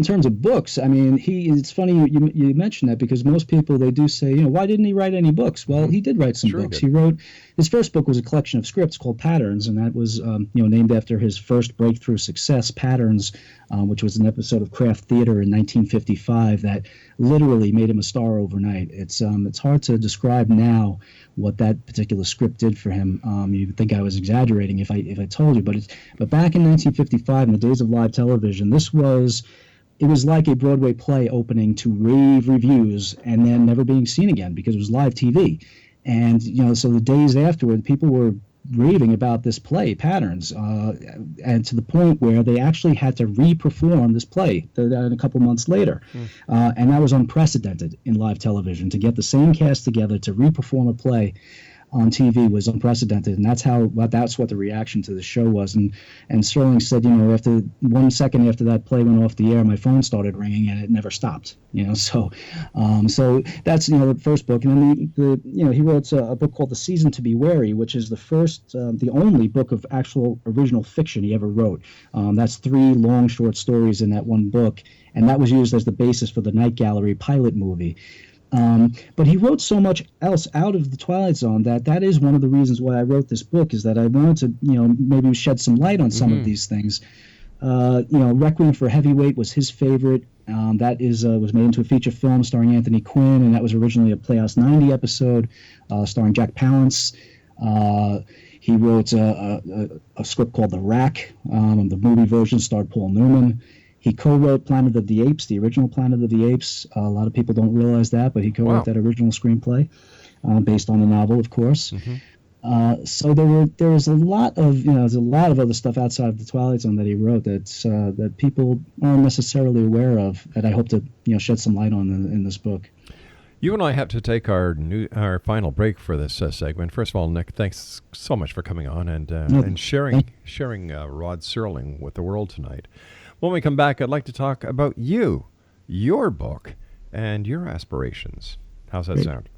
terms of books, I mean, it's funny you mentioned that, because most people, they do say, why didn't he write any books? Well, he did write some books. He wrote, his first book was a collection of scripts called Patterns, and that was, named after his first breakthrough success, Patterns, which was an episode of Kraft Theater in 1955 that literally made him a star overnight. It's hard to describe now what that particular script did for him. You'd think I was exaggerating if I told you, but back in 1955, in the days of live television, it was like a Broadway play opening to rave reviews and then never being seen again, because it was live TV. And so the days afterward, people were raving about this play, Patterns, and to the point where they actually had to re-perform this play a couple months later. And that was unprecedented in live television. To get the same cast together to re-perform a play on TV was unprecedented, and that's what the reaction to the show was. And Serling said, after 1 second after that play went off the air, my phone started ringing and it never stopped. So that's the first book, and then he wrote a book called The Season to Be Wary, which is the only book of actual original fiction he ever wrote. That's 3 long short stories in that one book, and that was used as the basis for the Night Gallery pilot movie. But he wrote so much else out of the Twilight Zone that is one of the reasons why I wrote this book, is that I wanted to, maybe shed some light on some of these things. Requiem for a Heavyweight was his favorite. That was made into a feature film starring Anthony Quinn, and that was originally a Playhouse 90 episode starring Jack Palance. He wrote a script called The Rack. The movie version starred Paul Newman. He co-wrote Planet of the Apes, the original Planet of the Apes. A lot of people don't realize that, but he co-wrote that original screenplay, based on the novel, of course. So there was a lot of other stuff outside of the Twilight Zone that he wrote that people aren't necessarily aware of, that I hope to shed some light on in this book. You and I have to take our final break for this segment. First of all, Nick, thanks so much for coming on and sharing Rod Serling with the world tonight. When we come back, I'd like to talk about your book, and your aspirations. How's that sound?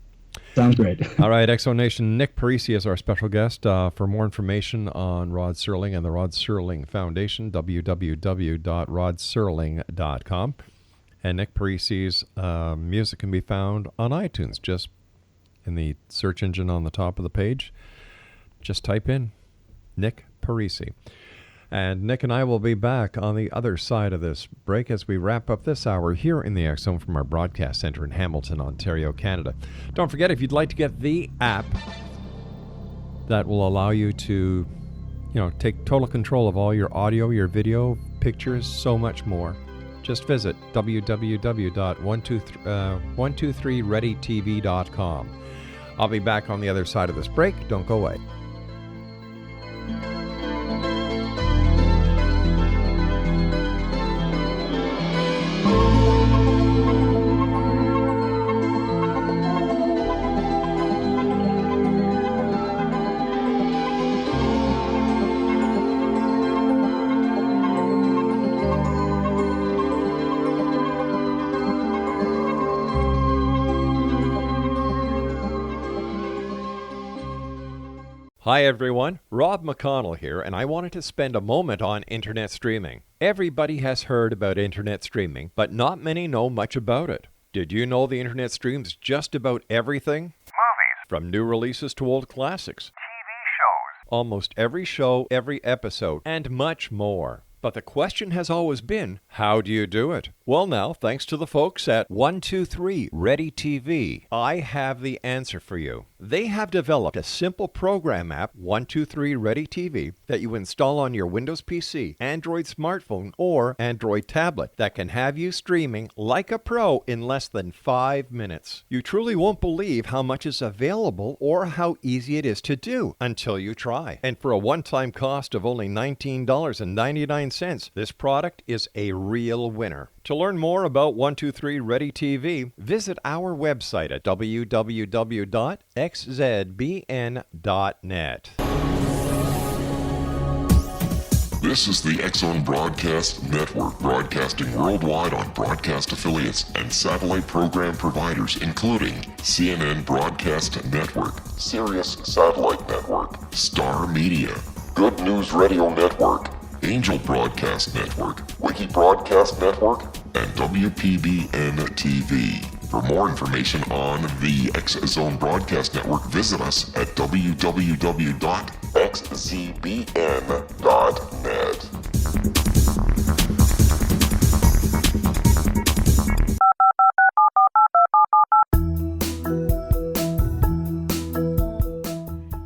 Sounds great. All right, Exo Nation, Nick Parisi is our special guest. For more information on Rod Serling and the Rod Serling Foundation, www.rodserling.com. And Nick Parisi's music can be found on iTunes. Just in the search engine on the top of the page, just type in Nick Parisi. And Nick and I will be back on the other side of this break as we wrap up this hour here in the X Zone from our broadcast center in Hamilton, Ontario, Canada. Don't forget, if you'd like to get the app that will allow you to, take total control of all your audio, your video, pictures, so much more, just visit www.123readytv.com. I'll be back on the other side of this break. Don't go away. Hi everyone, Rod McConnell here, and I wanted to spend a moment on internet streaming. Everybody has heard about internet streaming, but not many know much about it. Did you know the internet streams just about everything? Movies. From new releases to old classics. TV shows. Almost every show, every episode, and much more. But the question has always been, how do you do it? Well now, thanks to the folks at 123 Ready TV, I have the answer for you. They have developed a simple program app, 123 Ready TV, that you install on your Windows PC, Android smartphone, or Android tablet that can have you streaming like a pro in less than 5 minutes. You truly won't believe how much is available or how easy it is to do until you try. And for a one-time cost of only $19.99, this product is a real winner. To learn more about 123 Ready TV, visit our website at www.xzbn.net. This is the X-Zone Broadcast Network, broadcasting worldwide on broadcast affiliates and satellite program providers, including CNN Broadcast Network, Sirius Satellite Network, Star Media, Good News Radio Network, Angel Broadcast Network, Wiki Broadcast Network, and WPBN TV. For more information on the X-Zone Broadcast Network, visit us at www.xzbn.net.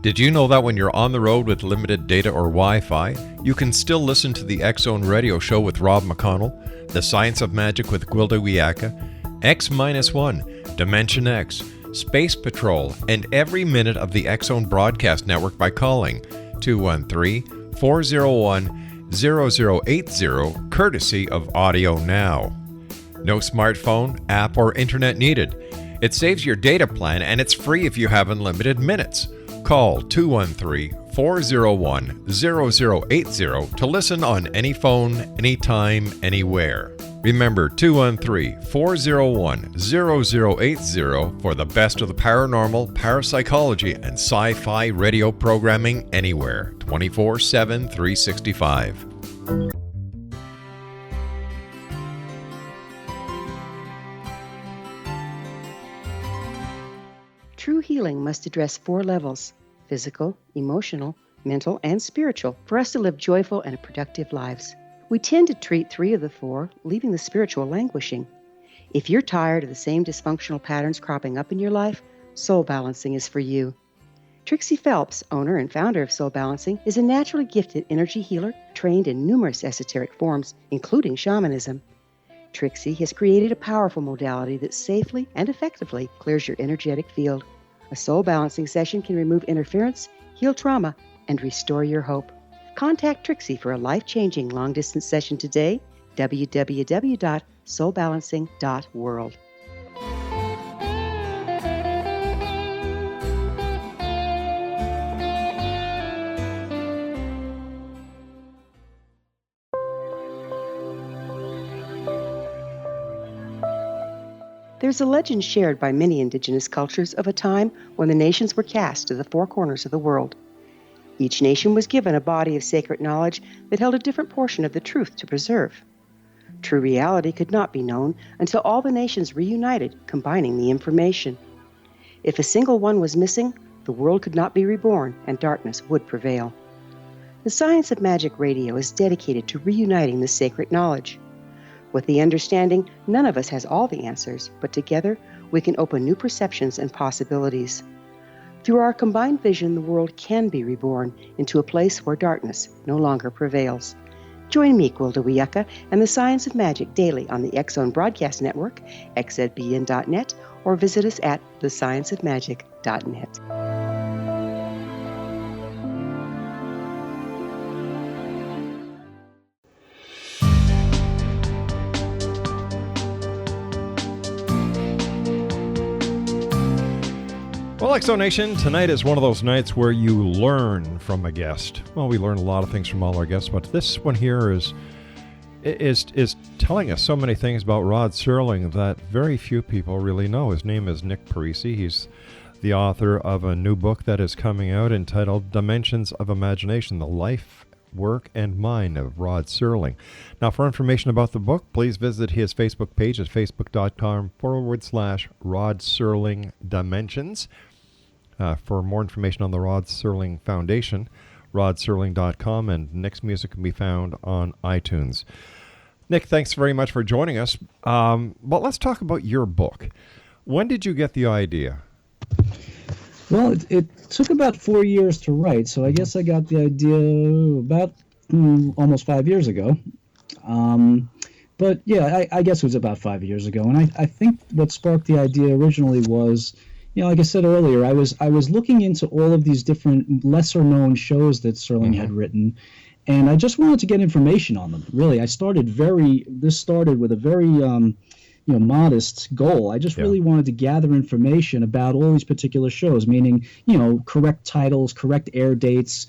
Did you know that when you're on the road with limited data or Wi-Fi, you can still listen to the X-Zone Radio Show with Rob McConnell, The Science of Magic with Gwilda Wiyaka, X-1, Dimension X, Space Patrol, and every minute of the X-Zone Broadcast Network by calling 213-401-0080, courtesy of Audio Now. No smartphone, app, or internet needed. It saves your data plan and it's free if you have unlimited minutes. Call 213-401-0080 to listen on any phone, anytime, anywhere. Remember 213-401-0080 for the best of the paranormal, parapsychology, and sci-fi radio programming anywhere, 24/7, 365. True healing must address 4 levels: physical, emotional, mental, and spiritual, for us to live joyful and productive lives. We tend to treat 3 of the 4, leaving the spiritual languishing. If you're tired of the same dysfunctional patterns cropping up in your life, Soul Balancing is for you. Trixie Phelps, owner and founder of Soul Balancing, is a naturally gifted energy healer trained in numerous esoteric forms, including shamanism. Trixie has created a powerful modality that safely and effectively clears your energetic field. A Soul Balancing session can remove interference, heal trauma, and restore your hope. Contact Trixie for a life-changing long-distance session today, www.soulbalancing.world. There's a legend shared by many indigenous cultures of a time when the nations were cast to the 4 corners of the world. Each nation was given a body of sacred knowledge that held a different portion of the truth to preserve. True reality could not be known until all the nations reunited, combining the information. If a single one was missing, the world could not be reborn and darkness would prevail. The Science of Magic Radio is dedicated to reuniting the sacred knowledge. With the understanding, none of us has all the answers, but together we can open new perceptions and possibilities. Through our combined vision, the world can be reborn into a place where darkness no longer prevails. Join me, Gwilda Wiyaka, and the Science of Magic daily on the X-Zone Broadcast Network, xzbn.net, or visit us at thescienceofmagic.net. Well, X-Zone Nation, tonight is one of those nights where you learn from a guest. Well, we learn a lot of things from all our guests, but this one here is telling us so many things about Rod Serling that very few people really know. His name is Nick Parisi. He's the author of a new book that is coming out entitled Dimensions of Imagination, The Life, Work, and Mind of Rod Serling. Now, for information about the book, please visit his Facebook page at facebook.com/Rod Serling Dimensions. For more information on the Rod Serling Foundation, rodserling.com, and Nick's music can be found on iTunes. Nick, thanks very much for joining us. But let's talk about your book. When did you get the idea? Well, it took about 4 years to write, so I guess I got the idea about almost 5 years ago. But yeah, I guess it was about 5 years ago, and I think what sparked the idea originally was, like I said earlier, I was looking into all of these different lesser-known shows that Serling had written, and I just wanted to get information on them. Really, this started with a very modest goal. I just really wanted to gather information about all these particular shows, meaning, correct titles, correct air dates,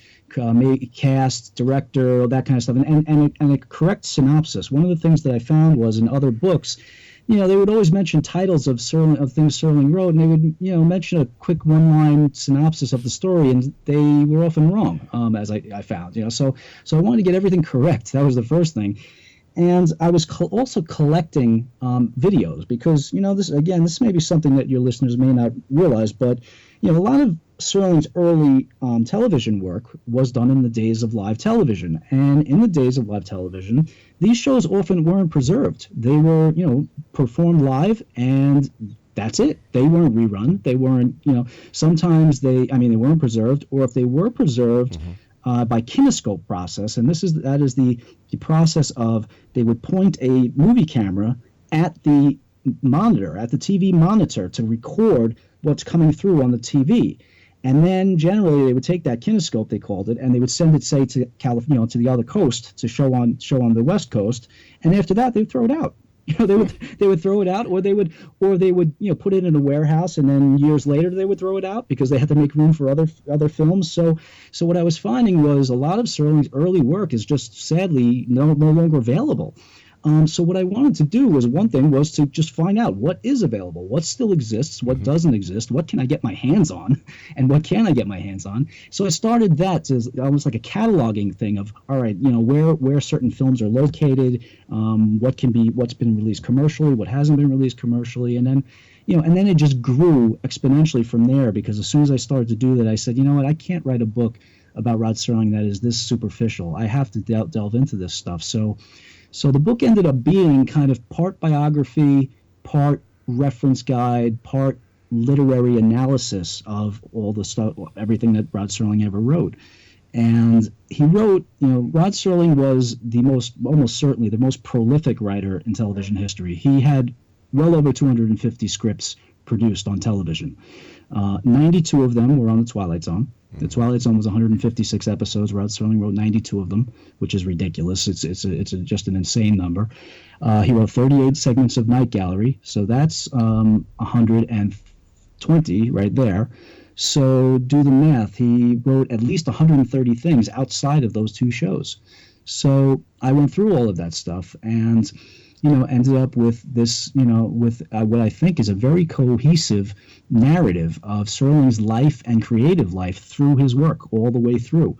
cast, director, that kind of stuff, and a correct synopsis. One of the things that I found was in other books, they would always mention titles of things Serling wrote, and they would, mention a quick one-line synopsis of the story, and they were often wrong, as I found, So I wanted to get everything correct. That was the first thing. And I was also collecting videos because, this may be something that your listeners may not realize, but, a lot of Serling's early television work was done in the days of live television. And in the days of live television, these shows often weren't preserved. They were, performed live, and that's it. They weren't rerun. They weren't, sometimes they weren't preserved, or if they were preserved, by kinescope process, and that is the process of they would point a movie camera at the monitor, at the TV monitor, to record what's coming through on the TV, and then generally they would take that kinescope, they called it, and they would send it, say, to California, to the other coast to show on the West Coast, and after that they'd throw it out. They would throw it out, or they would put it in a warehouse, and then years later they would throw it out because they had to make room for other films. So what I was finding was a lot of Serling's early work is just sadly no longer available. So what I wanted to do was to just find out what is available, what still exists, what doesn't exist, what can I get my hands on, and what can I get my hands on. So I started that as almost like a cataloging thing of, all right, where certain films are located, what's been released commercially, what hasn't been released commercially, and then it just grew exponentially from there, because as soon as I started to do that, I said, I can't write a book about Rod Serling that is this superficial. I have to delve into this stuff. So the book ended up being kind of part biography, part reference guide, part literary analysis of all the stuff, everything that Rod Serling ever wrote. And he wrote, Rod Serling was almost certainly the most prolific writer in television history. He had well over 250 scripts produced on television. 92 of them were on the Twilight Zone. The Twilight Zone was 156 episodes. Rod Serling wrote 92 of them, which is ridiculous. It's just an insane number. He wrote 38 segments of Night Gallery, so that's 120 right there. So do the math. He wrote at least 130 things outside of those two shows. So I went through all of that stuff and ended up with this, with what I think is a very cohesive narrative of Serling's life and creative life through his work all the way through.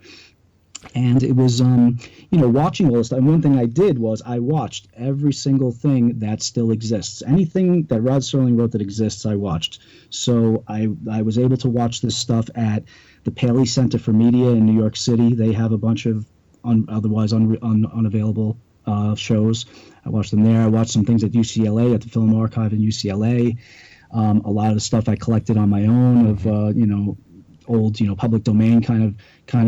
And it was, watching all this stuff. And one thing I did was I watched every single thing that still exists. Anything that Rod Serling wrote that exists, I watched. So I was able to watch this stuff at the Paley Center for Media in New York City. They have a bunch of otherwise unavailable shows. I watched them there. I watched some things at UCLA, at the Film Archive in UCLA. A lot of the stuff I collected on my own of old public domain kind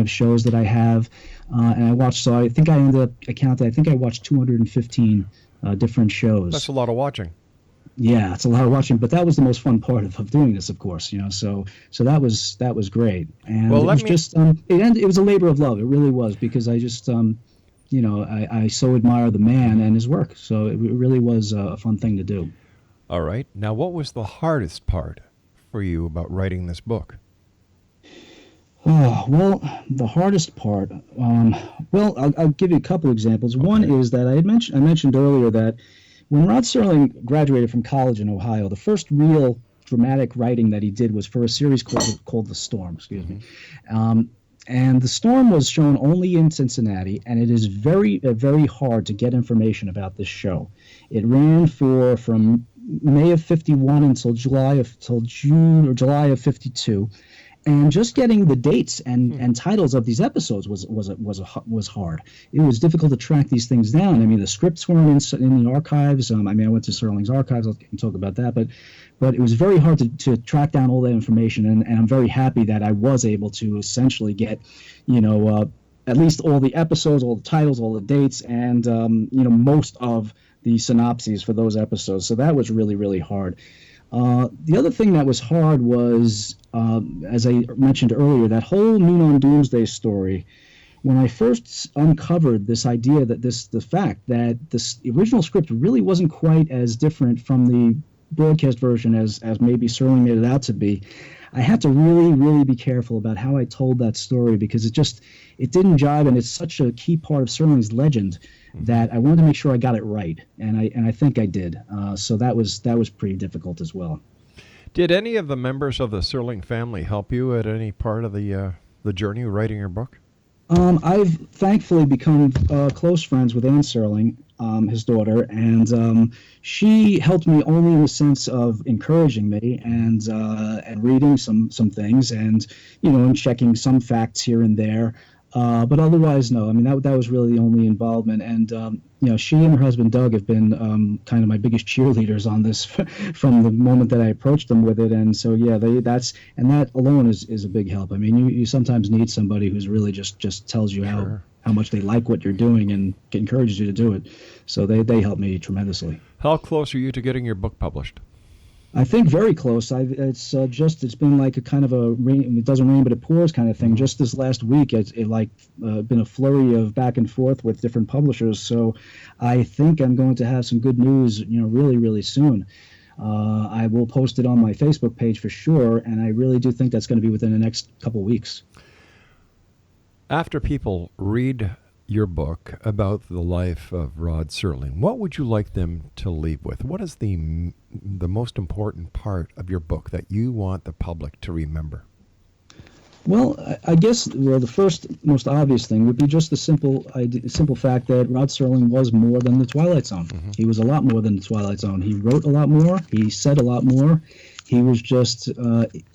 of shows that I have. And I watched. So I think I ended up I think I watched 215 different shows. That's a lot of watching. Yeah, it's a lot of watching, but that was the most fun part of doing this, of course. So that was great. And it was just it was a labor of love. It really was, because I just I so admire the man and his work. So it really was a fun thing to do. All right. Now, what was the hardest part for you about writing this book? Oh, well, the hardest part, I'll give you a couple examples. Okay. One is that I mentioned earlier that when Rod Serling graduated from college in Ohio, the first real dramatic writing that he did was for a series called The Storm, and The Storm was shown only in Cincinnati, and it is very, very hard to get information about this show. It ran from May of '51 until July of '52, And just getting the dates and titles of these episodes was hard. It was difficult to track these things down. I mean, the scripts weren't in the archives. I went to Serling's archives. I can talk about that, but it was very hard to track down all that information. And I'm very happy that I was able to essentially get, at least all the episodes, all the titles, all the dates, and most of the synopses for those episodes. So that was really, really hard. The other thing that was hard was, as I mentioned earlier, that whole Noon on Doomsday story. When I first uncovered this idea the fact that this original script really wasn't quite as different from the broadcast version as maybe Serling made it out to be, I had to really, really be careful about how I told that story, because it didn't jive, and it's such a key part of Serling's legend that I wanted to make sure I got it right, and I think I did. So that was pretty difficult as well. Did any of the members of the Serling family help you at any part of the journey of writing your book? I've thankfully become close friends with Anne Serling, his daughter, and she helped me only in the sense of encouraging me and reading some things and and checking some facts here and there. But otherwise, no. I mean, that was really the only involvement. And, she and her husband, Doug, have been kind of my biggest cheerleaders on this from the moment that I approached them with it. And so, yeah, that alone is a big help. I mean, you sometimes need somebody who's really just tells you how much they like what you're doing and encourages you to do it. So they help me tremendously. How close are you to getting your book published? I think very close. It's been like a kind of a rain. It doesn't rain, but it pours kind of thing. Just this last week, it's been a flurry of back and forth with different publishers. So I think I'm going to have some good news, really, really soon. I will post it on my Facebook page for sure, and I really do think that's going to be within the next couple weeks. After people read your book about the life of Rod Serling, what would you like them to leave with? What is the most important part of your book that you want the public to remember? Well, I guess the first most obvious thing would be just the simple fact that Rod Serling was more than the Twilight Zone. Mm-hmm. He was a lot more than the Twilight Zone. He wrote a lot more. He said a lot more. He was just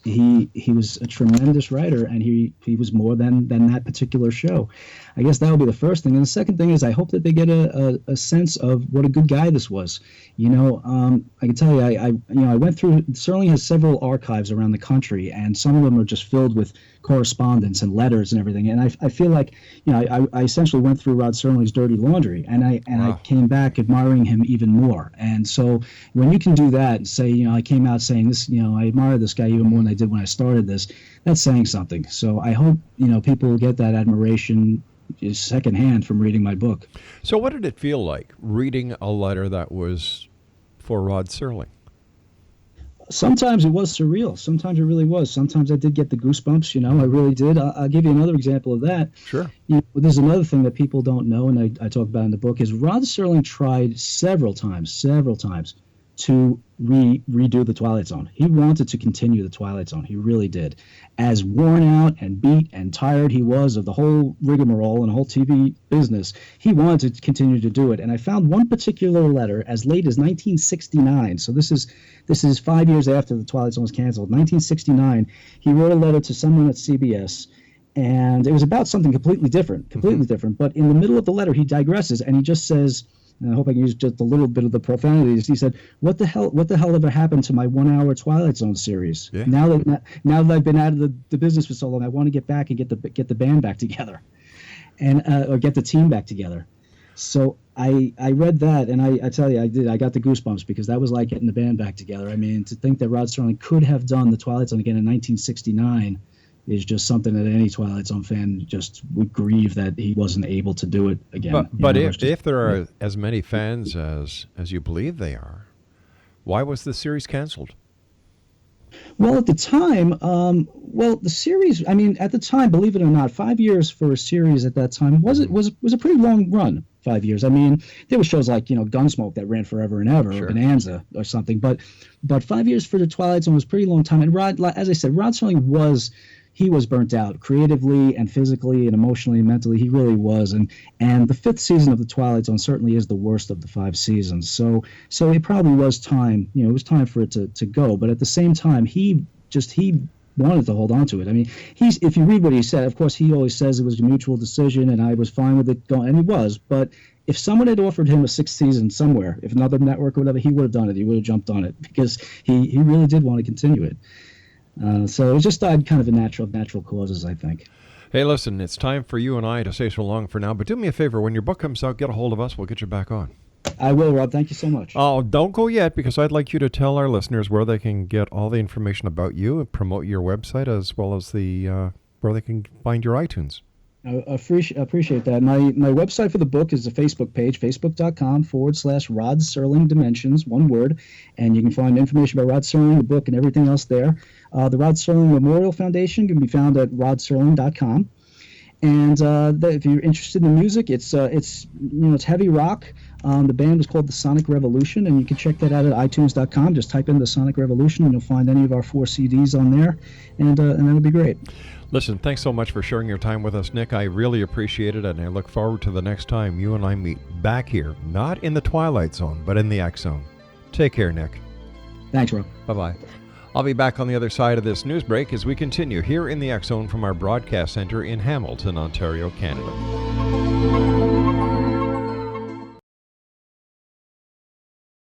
he was a tremendous writer, and he was more than that particular show. I guess that would be the first thing. And the second thing is, I hope that they get a sense of what a good guy this was. I can tell you, I went through. Serling has several archives around the country, and some of them are just filled with correspondence and letters and everything. And I feel like I essentially went through Rod Serling's dirty laundry, and I came back admiring him even more. And so when you can do that and say, I came out saying this, I admire this guy even more than I did when I started this, that's saying something. So I hope people will get that admiration secondhand from reading my book. So what did it feel like reading a letter that was for Rod Serling? Sometimes it was surreal. Sometimes it really was. Sometimes I did get the goosebumps, I really did. I'll give you another example of that. Sure. There's another thing that people don't know, and I talk about in the book, is Rod Serling tried several times to redo the Twilight Zone. He wanted to continue the Twilight Zone. He really did. As worn out and beat and tired he was of the whole rigmarole and the whole TV business, he wanted to continue to do it. And I found one particular letter as late as 1969. So this is 5 years after the Twilight Zone was canceled. 1969, he wrote a letter to someone at CBS, and it was about something completely different. But in the middle of the letter, he digresses, and he just says, and I hope I can use just a little bit of the profanities. He said, "What the hell ever happened to my 1 hour Twilight Zone series? Yeah. Now that I've been out of the business for so long, I want to get back and get the band back together, and or get the team back together." So I read that, and I tell you, I got the goosebumps, because that was like getting the band back together. I mean, to think that Rod Serling could have done the Twilight Zone again in 1969 is just something that any Twilight Zone fan just would grieve that he wasn't able to do it again. But if there are as many fans as you believe they are, why was the series canceled? Well, at the time, the series, at the time, believe it or not, 5 years for a series at that time was a pretty long run. 5 years. There were shows like, Gunsmoke that ran forever and ever, sure, or Bonanza or something. But 5 years for the Twilight Zone was a pretty long time. And as I said, Rod Serling was burnt out creatively and physically and emotionally and mentally. He really was. And the fifth season of the Twilight Zone certainly is the worst of the 5 seasons. So it probably was time, it was time for it to go. But at the same time, he wanted to hold on to it. I mean, if you read what he said, of course, he always says it was a mutual decision and I was fine with it going, and he was. But if someone had offered him a 6th season somewhere, if another network or whatever, he would have done it. He would have jumped on it because he really did want to continue it. So it just died kind of a natural causes, I think. Hey, listen, it's time for you and I to say so long for now, but do me a favor. When your book comes out, get a hold of us. We'll get you back on. I will, Rob. Thank you so much. Oh, don't go yet, because I'd like you to tell our listeners where they can get all the information about you and promote your website, as well as the where they can find your iTunes. I appreciate that. My website for the book is the Facebook page, facebook.com/Rod Serling Dimensions, one word, and you can find information about Rod Serling, the book, and everything else there. The Rod Serling Memorial Foundation can be found at rodserling.com. And if you're interested in music, it's heavy rock. The band was called the Sonic Revolution, and you can check that out at iTunes.com. Just type in the Sonic Revolution, and you'll find any of our 4 CDs on there, and that'll be great. Listen, thanks so much for sharing your time with us, Nick. I really appreciate it, and I look forward to the next time you and I meet back here, not in the Twilight Zone, but in the X Zone. Take care, Nick. Thanks, Rob. Bye-bye. I'll be back on the other side of this news break as we continue here in the X Zone from our broadcast center in Hamilton, Ontario, Canada.